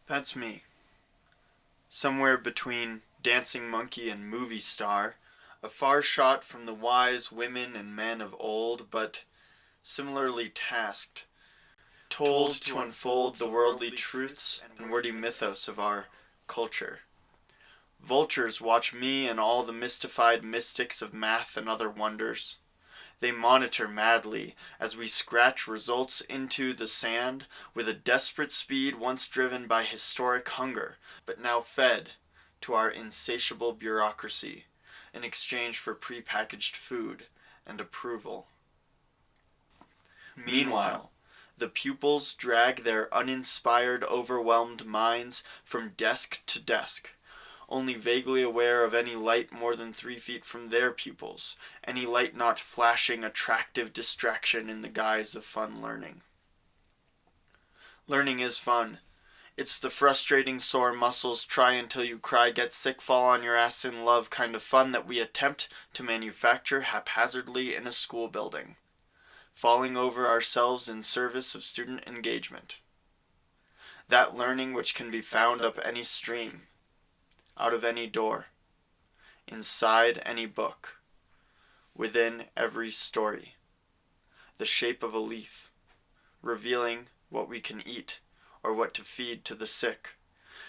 That's me. Somewhere between dancing monkey and movie star, a far shot from the wise women and men of old, but similarly tasked, told to unfold the worldly truths and wordy mythos of our culture. Vultures watch me and all the mystified mystics of math and other wonders. They monitor madly as we scratch results into the sand with a desperate speed once driven by historic hunger, but now fed to our insatiable bureaucracy in exchange for prepackaged food and approval. Meanwhile, the pupils drag their uninspired, overwhelmed minds from desk to desk, only vaguely aware of any light more than 3 feet from their pupils, any light not flashing attractive distraction in the guise of fun learning. Learning is fun. It's the frustrating sore muscles, try until you cry, get sick, fall on your ass in love kind of fun that we attempt to manufacture haphazardly in a school building, falling over ourselves in service of student engagement. That learning which can be found up any stream, out of any door, inside any book, within every story, the shape of a leaf, revealing what we can eat or what to feed to the sick.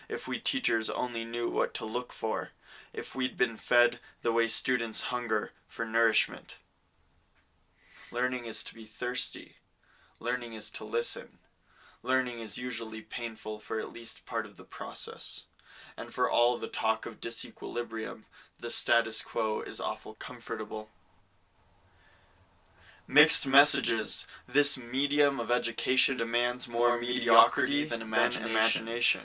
If we teachers only knew what to look for, if we'd been fed the way students hunger for nourishment. Learning is to be thirsty. Learning is to listen. Learning is usually painful for at least part of the process. And for all the talk of disequilibrium, the status quo is awful comfortable. Mixed messages. This medium of education demands more mediocrity than imagination.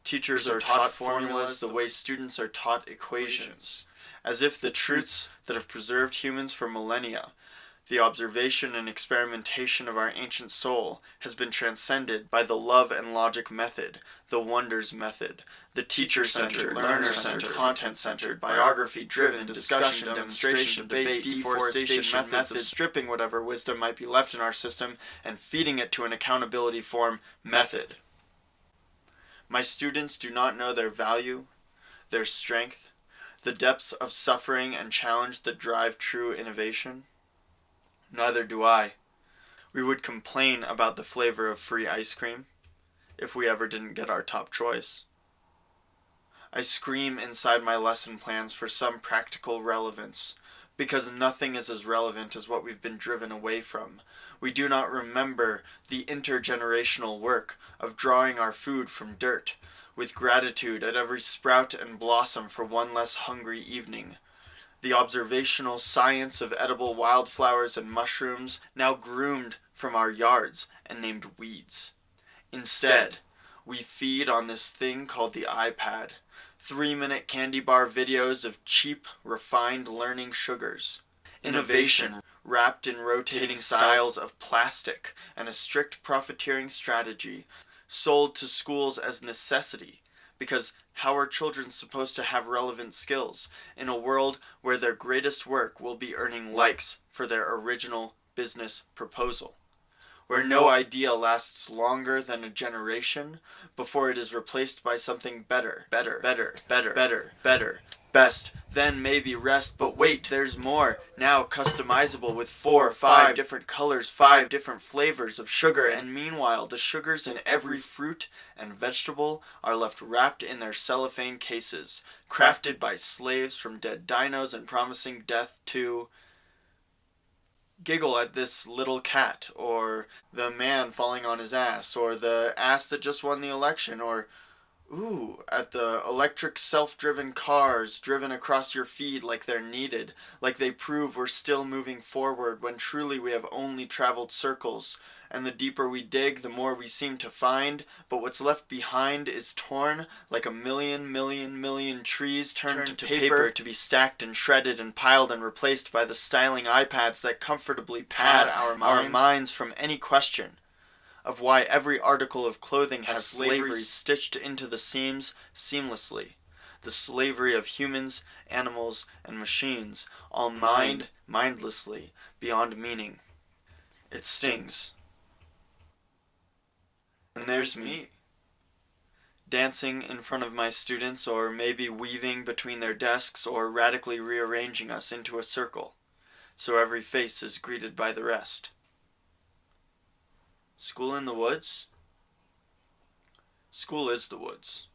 Teachers are taught formulas the way students are taught equations, as if the truths that have preserved humans for millennia, the observation and experimentation of our ancient soul, has been transcended by the love and logic method, the wonders method, the teacher-centered, learner-centered, content-centered, biography-driven, discussion, demonstration, debate, deforestation methods, stripping whatever wisdom might be left in our system and feeding it to an accountability form method. My students do not know their value, their strength, the depths of suffering and challenge that drive true innovation. Neither do I. We would complain about the flavor of free ice cream if we ever didn't get our top choice. I scream inside my lesson plans for some practical relevance, because nothing is as relevant as what we've been driven away from. We do not remember the intergenerational work of drawing our food from dirt, with gratitude at every sprout and blossom for one less hungry evening. The observational science of edible wildflowers and mushrooms, now groomed from our yards and named weeds. Instead, we feed on this thing called the iPad, 3-minute candy bar videos of cheap, refined learning sugars. Innovation wrapped in rotating styles of plastic and a strict profiteering strategy, sold to schools as necessity, because how are children supposed to have relevant skills in a world where their greatest work will be earning likes for their original business proposal? Where no idea lasts longer than a generation before it is replaced by something better, best, then maybe rest, but wait, there's more, now customizable with 4 or 5 different colors, 5 different flavors of sugar, and meanwhile the sugars in every fruit and vegetable are left wrapped in their cellophane cases, crafted by slaves from dead dinos and promising death to giggle at this little cat, or the man falling on his ass, or the ass that just won the election, or ooh, at the electric self-driven cars driven across your feed like they're needed, like they prove we're still moving forward when truly we have only traveled circles, and the deeper we dig, the more we seem to find, but what's left behind is torn like a million trees turned to paper to be stacked and shredded and piled and replaced by the styling iPads that comfortably pad our minds from any question of why every article of clothing has slavery stitched into the seams seamlessly. The slavery of humans, animals, and machines, all mindlessly, beyond meaning. It stings. And there's me. dancing in front of my students, or maybe weaving between their desks, or radically rearranging us into a circle, so every face is greeted by the rest. School in the woods? School is the woods.